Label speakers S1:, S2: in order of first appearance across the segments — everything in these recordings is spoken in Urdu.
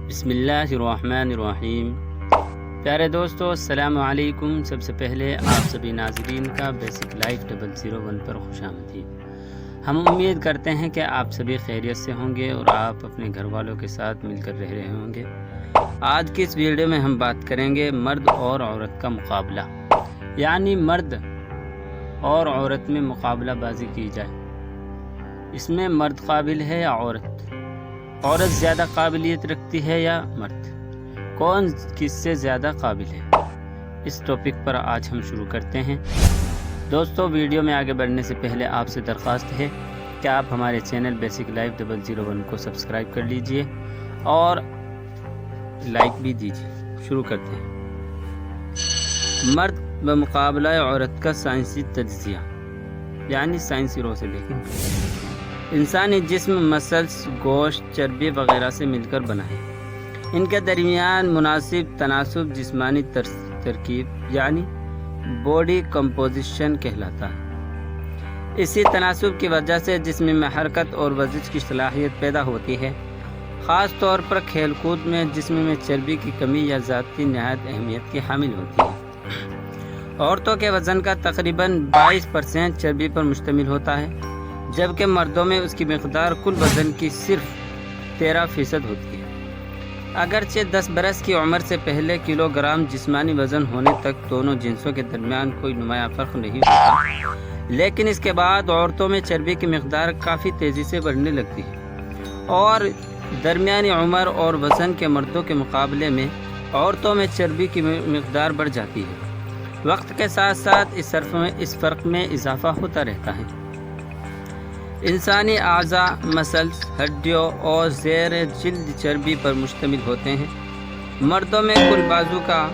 S1: بسم اللہ الرحمن الرحیم۔ پیارے دوستو السلام علیکم۔ سب سے پہلے آپ سبھی ناظرین کا بیسک لائف 001 پر خوش آمدید۔ ہم امید کرتے ہیں کہ آپ سبھی خیریت سے ہوں گے اور آپ اپنے گھر والوں کے ساتھ مل کر رہ رہے ہوں گے۔ آج کی اس ویڈیو میں ہم بات کریں گے مرد اور عورت کا مقابلہ، یعنی مرد اور عورت میں مقابلہ بازی کی جائے۔ اس میں مرد قابل ہے یا عورت زیادہ قابلیت رکھتی ہے یا مرد؟ کون کس سے زیادہ قابل ہے؟ اس ٹاپک پر آج ہم شروع کرتے ہیں۔ دوستو، ویڈیو میں آگے بڑھنے سے پہلے آپ سے درخواست ہے کہ آپ ہمارے چینل بیسک لائف 001 کو سبسکرائب کر لیجئے اور لائک بھی دیجئے۔ شروع کرتے ہیں۔ مرد بمقابلہ عورت کا سائنسی تجزیہ، یعنی سائنسی رو سے دیکھیں۔ انسانی جسم مسلز، گوشت، چربی وغیرہ سے مل کر بنا ہے۔ ان کے درمیان مناسب تناسب جسمانی ترکیب یعنی باڈی کمپوزیشن کہلاتا ہے۔ اسی تناسب کی وجہ سے جسم میں حرکت اور ورزش کی صلاحیت پیدا ہوتی ہے۔ خاص طور پر کھیل کود میں جسم میں چربی کی کمی یا زیادتی نہایت اہمیت کی حامل ہوتی ہے۔ عورتوں کے وزن کا تقریباً 22% چربی پر مشتمل ہوتا ہے، جبکہ مردوں میں اس کی مقدار کل وزن کی صرف 13% ہوتی ہے۔ اگرچہ 10 برس کی عمر سے پہلے کلو گرام جسمانی وزن ہونے تک دونوں جنسوں کے درمیان کوئی نمایاں فرق نہیں ہوتا، لیکن اس کے بعد عورتوں میں چربی کی مقدار کافی تیزی سے بڑھنے لگتی ہے اور درمیانی عمر اور وزن کے مردوں کے مقابلے میں عورتوں میں چربی کی مقدار بڑھ جاتی ہے۔ وقت کے ساتھ ساتھ اس فرق میں اضافہ ہوتا رہتا ہے۔ انسانی اعضاء مسلز، ہڈیوں اور زیر جلد چربی پر مشتمل ہوتے ہیں۔ مردوں میں کل بازو کا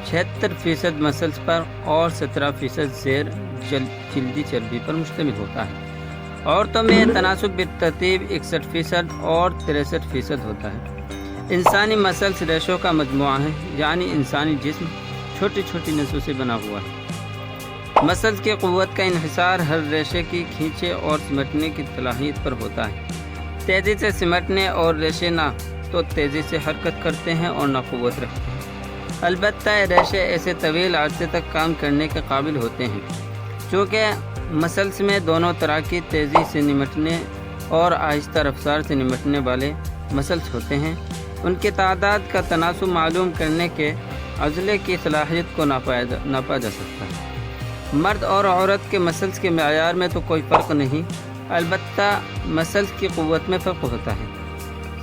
S1: 76% مسلز پر اور 17% زیر جلدی چربی پر مشتمل ہوتا ہے۔ عورتوں میں تناسب بالترتیب 61% اور 63% ہوتا ہے۔ انسانی مسلز ریشوں کا مجموعہ ہے، یعنی انسانی جسم چھوٹی چھوٹی نسوں سے بنا ہوا ہے۔ مسلز کی قوت کا انحصار ہر ریشے کی کھینچے اور سمٹنے کی صلاحیت پر ہوتا ہے۔ تیزی سے سمٹنے اور ریشے نہ تو تیزی سے حرکت کرتے ہیں اور نہ قوت رکھتے ہیں۔ البتہ یہ ریشے ایسے طویل عرصے تک کام کرنے کے قابل ہوتے ہیں۔ چونکہ مسلز میں دونوں طرح کی تیزی سے نمٹنے اور آہستہ رفتار سے نمٹنے والے مسلز ہوتے ہیں، ان کی تعداد کا تناسب معلوم کرنے کے عضلے کی صلاحیت کو ناپا جا سکتا ہے۔ مرد اور عورت کے مسلز کے معیار میں تو کوئی فرق نہیں، البتہ مسلز کی قوت میں فرق ہوتا ہے۔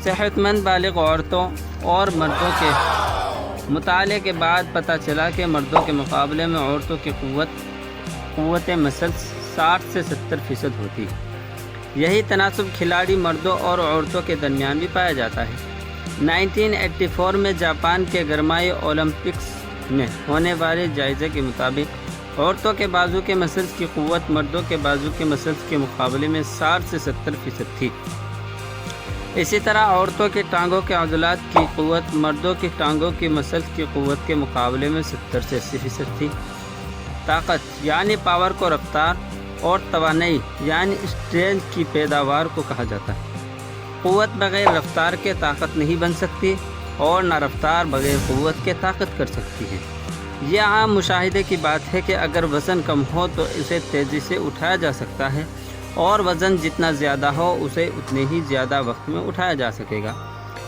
S1: صحت مند بالغ عورتوں اور مردوں کے مطالعے کے بعد پتہ چلا کہ مردوں کے مقابلے میں عورتوں کی قوت مسلز 60 سے 70% ہوتی ہے۔ یہی تناسب کھلاڑی مردوں اور عورتوں کے درمیان بھی پایا جاتا ہے۔ 1984 میں جاپان کے گرمائی اولمپکس میں ہونے والے جائزے کے مطابق عورتوں کے بازو کے مسلز کی قوت مردوں کے بازو کے مسلز کے مقابلے میں 60 سے 70% تھی۔ اسی طرح عورتوں کی ٹانگوں کے عضلات کی قوت مردوں کی ٹانگوں کی مسلز کی قوت کے مقابلے میں 70 سے 80% تھی۔ طاقت یعنی پاور کو رفتار اور توانائی یعنی اسٹرینتھ کی پیداوار کو کہا جاتا ہے۔ قوت بغیر رفتار کے طاقت نہیں بن سکتی اور نہ رفتار بغیر قوت کے طاقت کر سکتی ہے۔ یہ عام مشاہدے کی بات ہے کہ اگر وزن کم ہو تو اسے تیزی سے اٹھایا جا سکتا ہے اور وزن جتنا زیادہ ہو اسے اتنے ہی زیادہ وقت میں اٹھایا جا سکے گا۔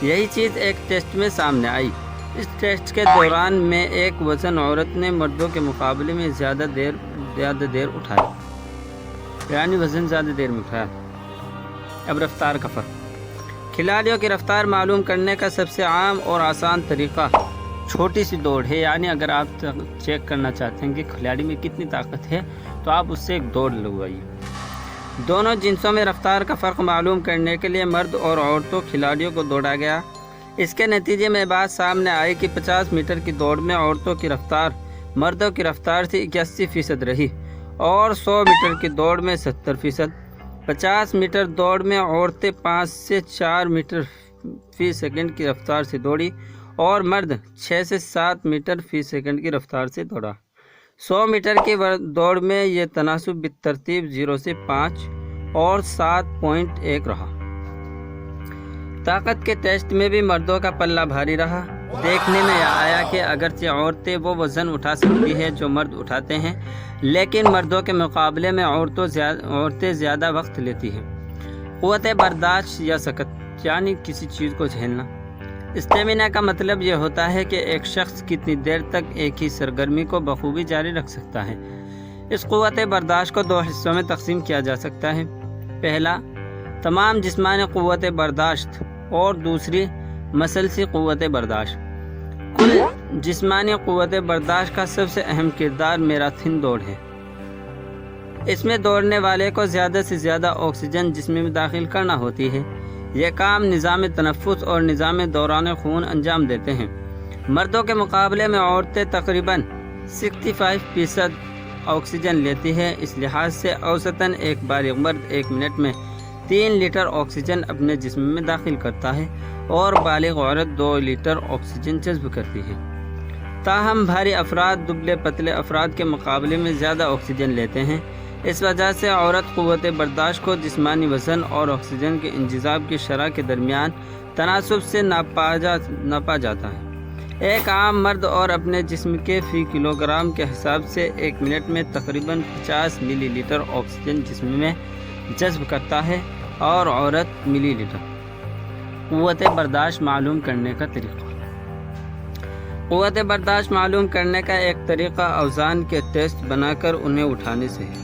S1: یہی چیز ایک ٹیسٹ میں سامنے آئی۔ اس ٹیسٹ کے دوران میں ایک وزن عورت نے مردوں کے مقابلے میں زیادہ دیر اٹھایا، یعنی وزن زیادہ دیر میں اٹھایا۔ اب رفتار کا فرق۔ کھلاڑیوں کی رفتار معلوم کرنے کا سب سے عام اور آسان طریقہ چھوٹی سی دوڑ ہے، یعنی اگر آپ چیک کرنا چاہتے ہیں کہ کھلاڑی میں کتنی طاقت ہے تو آپ اس سے ایک دوڑ لگوائیے۔ دونوں جنسوں میں رفتار کا فرق معلوم کرنے کے لیے مرد اور عورتوں کھلاڑیوں کو دوڑا گیا۔ اس کے نتیجے میں بات سامنے آئی کہ 50 میٹر کی دوڑ میں عورتوں کی رفتار مردوں کی رفتار سے 81% رہی اور 100 میٹر کی دوڑ میں 70%۔ 50 میٹر دوڑ میں عورتیں 5 سے 4 میٹر فی سیکنڈ کی رفتار سے دوڑی اور مرد 6 سے 7 میٹر فی سیکنڈ کی رفتار سے دوڑا۔ 100 میٹر کی دوڑ میں یہ تناسب بالترتیب 0 سے 5 اور 7.1 رہا۔ طاقت کے ٹیسٹ میں بھی مردوں کا پلہ بھاری رہا۔ دیکھنے میں آیا کہ اگرچہ عورتیں وہ وزن اٹھا سکتی ہیں جو مرد اٹھاتے ہیں، لیکن مردوں کے مقابلے میں عورتیں زیادہ وقت لیتی ہیں۔ قوت برداشت یا سکت یعنی کسی چیز کو جھیلنا۔ اسٹیمینا کا مطلب یہ ہوتا ہے کہ ایک شخص کتنی دیر تک ایک ہی سرگرمی کو بخوبی جاری رکھ سکتا ہے۔ اس قوت برداشت کو 2 حصوں میں تقسیم کیا جا سکتا ہے۔ پہلا، تمام جسمانی قوت برداشت، اور دوسری، مسلسی قوت برداشت۔ کل جسمانی قوت برداشت کا سب سے اہم کردار میراتھن دوڑ ہے۔ اس میں دوڑنے والے کو زیادہ سے زیادہ آکسیجن جسم میں داخل کرنا ہوتی ہے۔ یہ کام نظام تنفس اور نظام دوران خون انجام دیتے ہیں۔ مردوں کے مقابلے میں عورتیں تقریباً 65% آکسیجن لیتی ہے۔ اس لحاظ سے اوسطاً ایک بالغ مرد 1 منٹ میں 3 لیٹر آکسیجن اپنے جسم میں داخل کرتا ہے اور بالغ عورت 2 لیٹر آکسیجن جذب کرتی ہے۔ تاہم بھاری افراد دبلے پتلے افراد کے مقابلے میں زیادہ آکسیجن لیتے ہیں۔ اس وجہ سے عورت قوت برداشت کو جسمانی وزن اور آکسیجن کے انجذاب کی شرح کے درمیان تناسب سے ناپا جاتا ہے۔ ایک عام مرد اور اپنے جسم کے فی کلو گرام کے حساب سے 1 منٹ میں تقریباً 50 ملی لیٹر آکسیجن جسم میں جذب کرتا ہے اور عورت ملی لیٹر۔ قوت برداشت معلوم کرنے کا طریقہ۔ قوت برداشت معلوم کرنے کا ایک طریقہ اوزان کے ٹیسٹ بنا کر انہیں اٹھانے سے ہے۔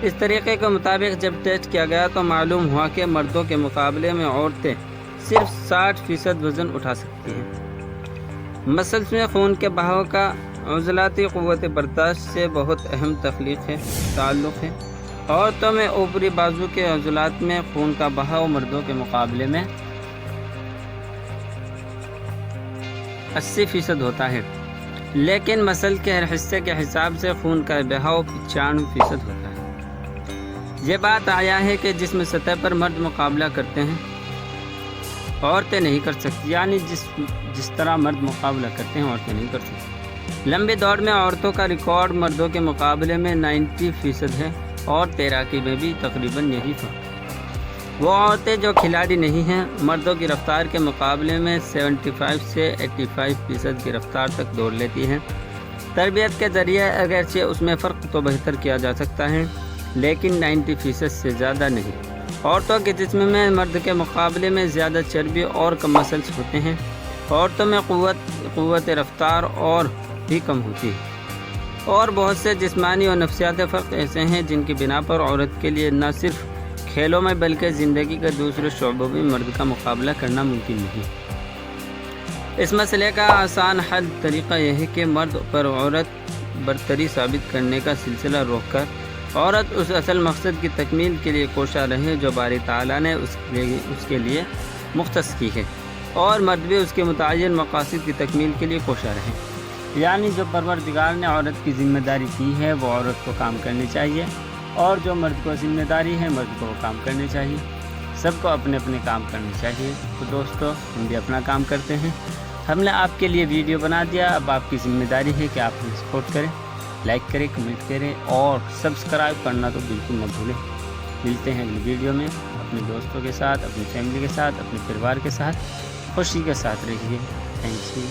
S1: اس طریقے کے مطابق جب ٹیسٹ کیا گیا تو معلوم ہوا کہ مردوں کے مقابلے میں عورتیں صرف 60% وزن اٹھا سکتی ہیں۔ مسلس میں خون کے بہاؤ کا عضلاتی قوت برداشت سے بہت اہم تعلق ہے۔ عورتوں میں اوپری بازو کے عضلات میں خون کا بہاؤ مردوں کے مقابلے میں 80% ہوتا ہے، لیکن مسل کے ہر حصے کے حساب سے خون کا بہاؤ 95% ہوتا ہے۔ یہ بات آیا ہے کہ جسم سطح پر مرد مقابلہ کرتے ہیں، عورتیں نہیں کر سکتی، یعنی جس طرح مرد مقابلہ کرتے ہیں عورتیں نہیں کر سکتی۔ لمبی دوڑ میں عورتوں کا ریکارڈ مردوں کے مقابلے میں 90% ہے، اور تیراکی میں بھی تقریباً یہی فرق۔ وہ عورتیں جو کھلاڑی نہیں ہیں مردوں کی رفتار کے مقابلے میں 75 سے 85% کی رفتار تک دوڑ لیتی ہیں۔ تربیت کے ذریعے اگرچہ اس میں فرق تو بہتر کیا جا سکتا ہے، لیکن 90% سے زیادہ نہیں۔ عورتوں کے جسم میں مرد کے مقابلے میں زیادہ چربی اور کم مسلس ہوتے ہیں۔ عورتوں میں قوت رفتار اور بھی کم ہوتی ہے، اور بہت سے جسمانی اور نفسیاتی فرق ایسے ہیں جن کی بنا پر عورت کے لیے نہ صرف کھیلوں میں بلکہ زندگی کے دوسرے شعبوں میں مرد کا مقابلہ کرنا ممکن نہیں۔ اس مسئلے کا آسان حل طریقہ یہ ہے کہ مرد پر عورت برتری ثابت کرنے کا سلسلہ روک کر عورت اس اصل مقصد کی تکمیل کے لیے کوشاں رہے جو باری تعالیٰ نے اس کے لیے مختص کی ہے، اور مرد بھی اس کے متعین مقاصد کی تکمیل کے لیے کوشاں رہے۔ یعنی جو پروردگار نے عورت کی ذمہ داری کی ہے وہ عورت کو کام کرنی چاہیے، اور جو مرد کو ذمہ داری ہے مرد کو وہ کام کرنی چاہیے۔ سب کو اپنے اپنے کام کرنے چاہیے۔ تو دوستو، ہم بھی اپنا کام کرتے ہیں۔ ہم نے آپ کے لیے ویڈیو بنا دیا، اب آپ کی ذمہ داری ہے کہ آپ ہمیں سپورٹ کریں، لائک کریں، کمنٹ کریں، اور سبسکرائب کرنا تو بالکل مت بھولیں۔ ملتے ہیں اگلی ویڈیو میں اپنے دوستوں کے ساتھ، اپنی فیملی کے ساتھ، اپنے پریوار کے ساتھ، خوشی کے ساتھ رہیے۔ Thank you.